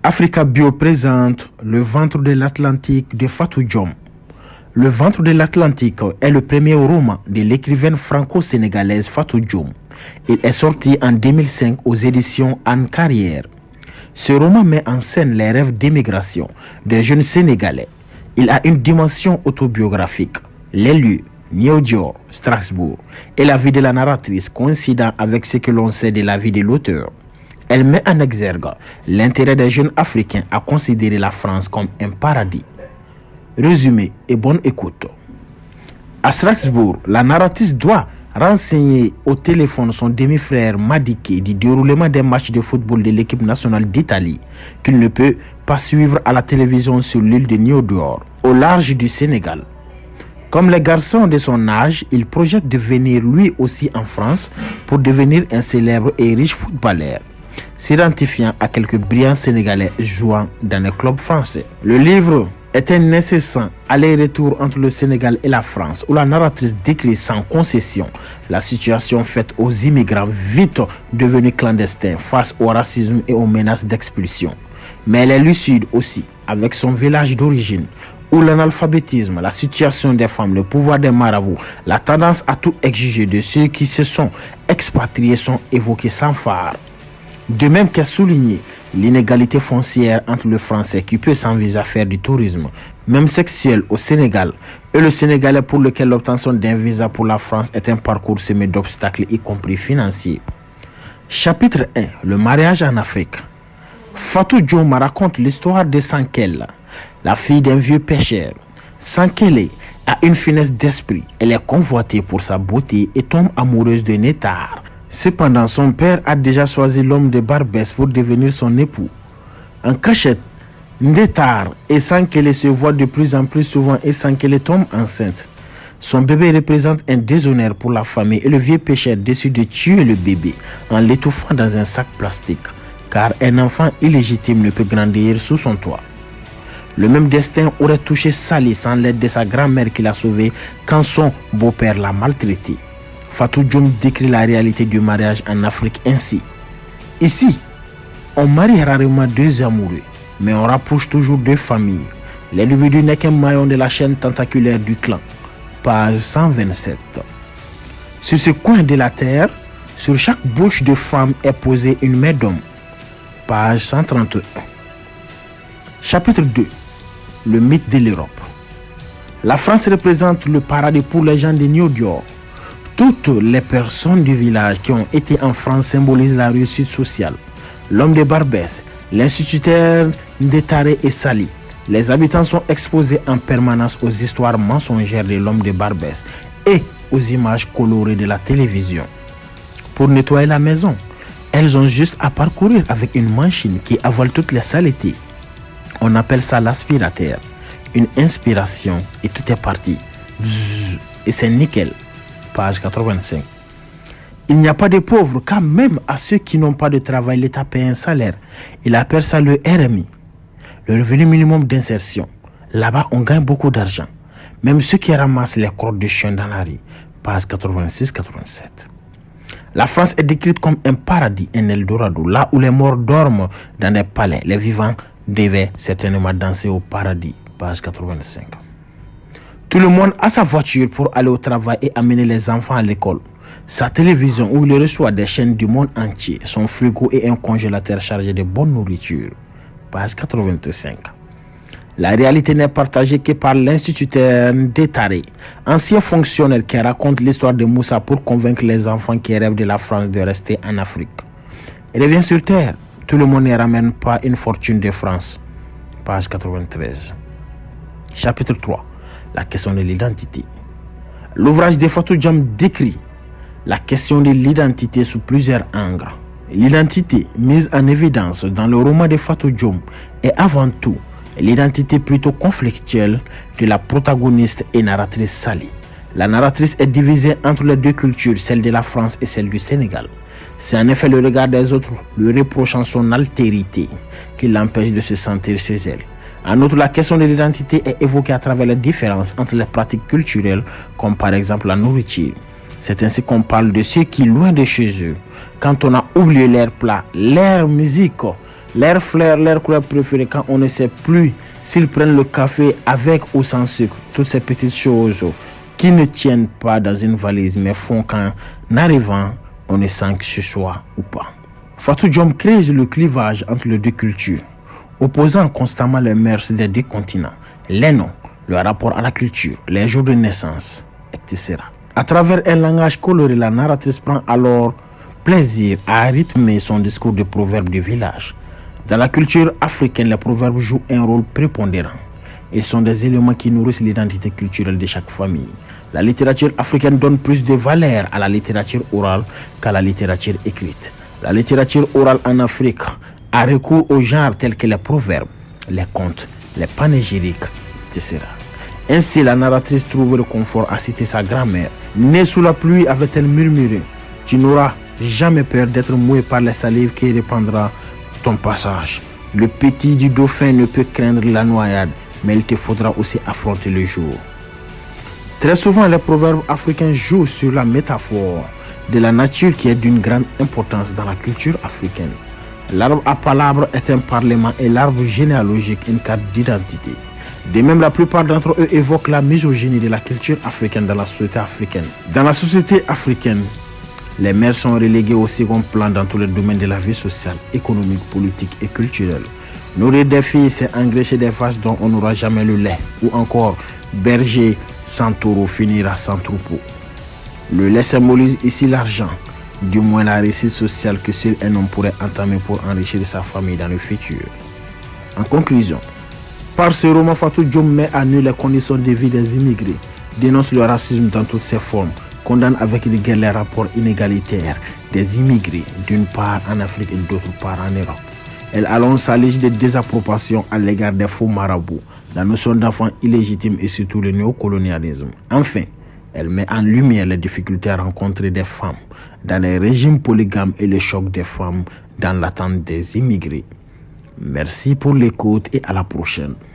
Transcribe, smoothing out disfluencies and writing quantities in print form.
Africa Bio présente Le ventre de l'Atlantique de Fatou Diom. Le ventre de l'Atlantique est le premier roman de l'écrivaine franco-sénégalaise Fatou Diom. Il est sorti en 2005 aux éditions Anne Carrière. Ce roman met en scène les rêves d'émigration des jeunes Sénégalais. Il a une dimension autobiographique. Les lieux, New York, Strasbourg, et la vie de la narratrice coïncidant avec ce que l'on sait de la vie de l'auteur. Elle met en exergue l'intérêt des jeunes Africains à considérer la France comme un paradis. Résumé et bonne écoute. À Strasbourg, la narratrice doit renseigner au téléphone son demi-frère Madické du déroulement des matchs de football de l'équipe nationale d'Italie qu'il ne peut pas suivre à la télévision sur l'île de Niodior, au large du Sénégal. Comme les garçons de son âge, il projette de venir lui aussi en France pour devenir un célèbre et riche footballeur, s'identifiant à quelques brillants Sénégalais jouant dans les clubs français. Le livre est un incessant aller-retour entre le Sénégal et la France, où la narratrice décrit sans concession la situation faite aux immigrants vite devenus clandestins face au racisme et aux menaces d'expulsion. Mais elle est lucide aussi avec son village d'origine, où l'analphabétisme, la situation des femmes, le pouvoir des marabouts, la tendance à tout exiger de ceux qui se sont expatriés sont évoqués sans phare. De même qu'est souligné l'inégalité foncière entre le Français qui peut sans visa faire du tourisme, même sexuel au Sénégal, et le Sénégalais pour lequel l'obtention d'un visa pour la France est un parcours semé d'obstacles, y compris financiers. Chapitre 1. Le mariage en Afrique. Fatou Diom raconte l'histoire de Sankele, la fille d'un vieux pêcheur. Sankele a une finesse d'esprit. Elle est convoitée pour sa beauté et tombe amoureuse de Nétar. Cependant, son père a déjà choisi l'homme de Barbès pour devenir son époux. En cachette, Nétar et Sankele se voient de plus en plus souvent et Sankele tombe enceinte. Son bébé représente un déshonneur pour la famille et le vieux pêcheur décide de tuer le bébé en l'étouffant dans un sac plastique, car un enfant illégitime ne peut grandir sous son toit. Le même destin aurait touché Sali sans l'aide de sa grand-mère qui l'a sauvé quand son beau-père l'a maltraité. Fatou Diom décrit la réalité du mariage en Afrique ainsi. Ici, on marie rarement deux amoureux, mais on rapproche toujours deux familles. L'individu n'est qu'un maillon de la chaîne tentaculaire du clan. Page 127. Sur ce coin de la terre, sur chaque bouche de femme est posée une main d'homme. Page 131. Chapitre 2. Le mythe de l'Europe. La France représente le paradis pour les gens de Niodior. Toutes les personnes du village qui ont été en France symbolisent la réussite sociale. L'homme de Barbès, l'instituteur Ndétaré et Sali. Les habitants sont exposés en permanence aux histoires mensongères de l'homme de Barbès et aux images colorées de la télévision. Pour nettoyer la maison, elles ont juste à parcourir avec une machine qui avale toutes les saletés. On appelle ça l'aspirateur. Une inspiration et tout est parti. Bzzz, et c'est nickel. Page 85. Il n'y a pas de pauvres, car même à ceux qui n'ont pas de travail, l'État paie un salaire. Il appelle ça le RMI, le revenu minimum d'insertion. Là-bas, on gagne beaucoup d'argent. Même ceux qui ramassent les crottes de chiens dans la rue. Page 86-87. La France est décrite comme un paradis, un Eldorado, là où les morts dorment dans des palais. Les vivants devaient certainement danser au paradis. Page 85. Tout le monde a sa voiture pour aller au travail et amener les enfants à l'école. Sa télévision où il reçoit des chaînes du monde entier, son frigo et un congélateur chargé de bonne nourriture. Page 85. La réalité n'est partagée que par l'instituteur Ndétaré, ancien fonctionnaire qui raconte l'histoire de Moussa pour convaincre les enfants qui rêvent de la France de rester en Afrique. Il revient sur terre. Tout le monde ne ramène pas une fortune de France. Page 93. Chapitre 3. La question de l'identité. L'ouvrage de Fatou Diom décrit la question de l'identité sous plusieurs angles. L'identité mise en évidence dans le roman de Fatou Diom est avant tout l'identité plutôt conflictuelle de la protagoniste et narratrice Sali. La narratrice est divisée entre les deux cultures, celle de la France et celle du Sénégal. C'est en effet le regard des autres, lui reprochant son altérité, qui l'empêche de se sentir chez elle. En outre, la question de l'identité est évoquée à travers les différences entre les pratiques culturelles, comme par exemple la nourriture. C'est ainsi qu'on parle de ceux qui, loin de chez eux, quand on a oublié leur plat, leur musique, Leurs fleurs, leurs couleurs préférées, quand on ne sait plus s'ils prennent le café avec ou sans sucre. Toutes ces petites choses qui ne tiennent pas dans une valise, mais font qu'en arrivant, on ne sent que ce soit ou pas. Fatou Diom crée le clivage entre les deux cultures, opposant constamment les mœurs des deux continents, les noms, le rapport à la culture, les jours de naissance, etc. À travers un langage coloré, la narratrice prend alors plaisir à rythmer son discours de proverbes de village. Dans la culture africaine, les proverbes jouent un rôle prépondérant. Ils sont des éléments qui nourrissent l'identité culturelle de chaque famille. La littérature africaine donne plus de valeur à la littérature orale qu'à la littérature écrite. La littérature orale en Afrique a recours aux genres tels que les proverbes, les contes, les panégyriques, etc. Ainsi, la narratrice trouve le confort à citer sa grand-mère. Née sous la pluie, avait-elle murmuré: tu n'auras jamais peur d'être mouillé par les salives qui répandra ton passage. Le petit du dauphin ne peut craindre la noyade, mais il te faudra aussi affronter le jour. Très souvent, les proverbes africains jouent sur la métaphore de la nature qui est d'une grande importance dans la culture africaine. L'arbre à palabres est un parlement et l'arbre généalogique une carte d'identité. De même, la plupart d'entre eux évoquent la misogynie de la culture africaine dans la société africaine. Dans la société africaine, les mères sont reléguées au second plan dans tous les domaines de la vie sociale, économique, politique et culturelle. Nourrir des filles, c'est engraisser des vaches dont on n'aura jamais le lait. Ou encore, berger sans taureau finira sans troupeau. Le lait symbolise ici l'argent, du moins la réussite sociale que seul un homme pourrait entamer pour enrichir sa famille dans le futur. En conclusion, par ce roman, Fatou Diom met à nu les conditions de vie des immigrés, dénonce le racisme dans toutes ses formes, condamne avec rigueur les rapports inégalitaires des immigrés, d'une part en Afrique et d'autre part en Europe. Elle allonge sa liste de désapprobation à l'égard des faux marabouts, la notion d'enfant illégitime et surtout le néocolonialisme. Enfin, elle met en lumière les difficultés rencontrées des femmes dans les régimes polygames et le choc des femmes dans l'attente des immigrés. Merci pour l'écoute et à la prochaine.